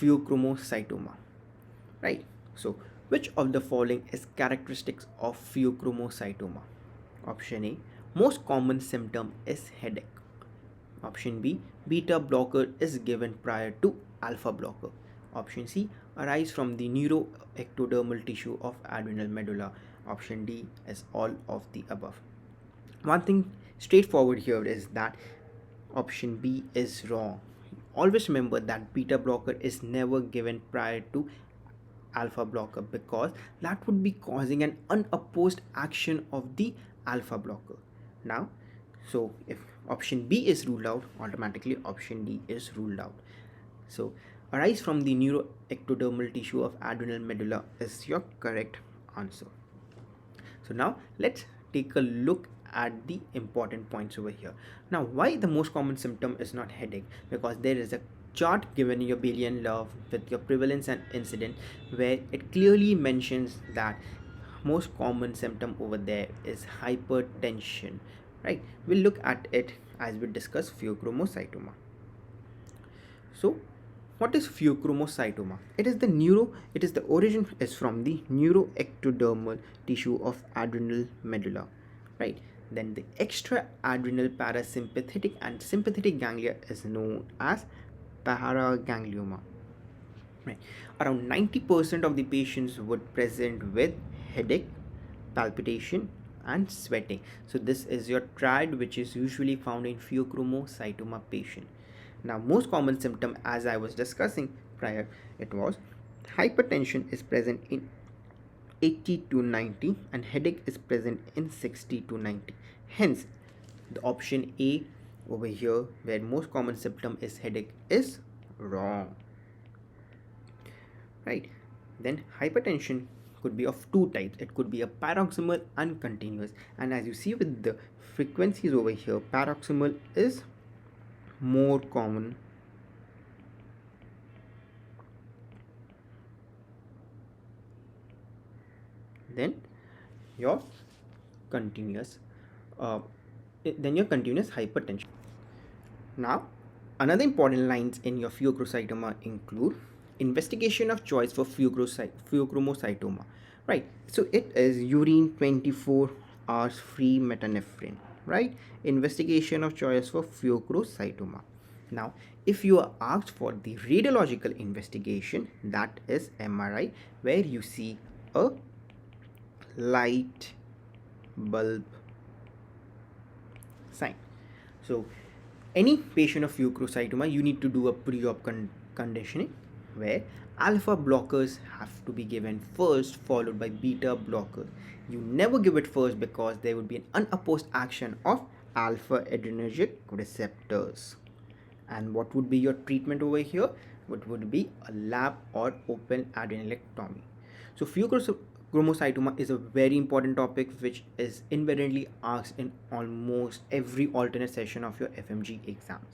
Phaeochromocytoma, right? So which of the following is characteristics of Phaeochromocytoma? Option A, most common symptom is headache. Option B, beta blocker is given prior to alpha blocker. Option C, arise from the neuroectodermal tissue of adrenal medulla. Option D is all of the above. One thing straightforward here is that option B is wrong. Always remember that beta blocker is never given prior to alpha blocker, because that would be causing an unopposed action of the alpha blocker. Now, so if option B is ruled out, automatically option D is ruled out. So arise from the neuroectodermal tissue of adrenal medulla is your correct answer. So now let's take a look at the important points over here. Now, why the most common symptom is not headache? Because there is a chart given in your Bayesian law with your prevalence and incidence, where it clearly mentions that most common symptom over there is hypertension, right? We'll look at it as we discuss phaeochromocytoma. So what is phaeochromocytoma? It is the origin is from the neuroectodermal tissue of adrenal medulla, right? Then the extra adrenal parasympathetic and sympathetic ganglia is known as paraganglioma, right? Around 90% of the patients would present with headache, palpitation and sweating. So this is your triad which is usually found in phaeochromocytoma patient. Now, most common symptom, as I was discussing prior, it was hypertension is present in 80 to 90 and headache is present in 60 to 90. Hence, the option A over here, where most common symptom is headache, is wrong, right? Then hypertension could be of two types. It could be a paroxysmal and continuous, and as you see with the frequencies over here, paroxysmal is more common, than your continuous hypertension. Now, another important lines in your phaeochromocytoma include investigation of choice for phaeochromocytoma, right? So it is urine 24 hours free metanephrine, right? Investigation of choice for phaeochromocytoma. Now, if you are asked for the radiological investigation, that is MRI, where you see a light bulb sign. So any patient of phaeochromocytoma, you need to do a pre-op conditioning, where alpha blockers have to be given first, followed by beta blockers. You never give it first, because there would be an unopposed action of alpha adrenergic receptors. And what would be your treatment over here? What would be a lab or open adrenalectomy. So phaeochromocytoma is a very important topic which is invariably asked in almost every alternate session of your FMG exams.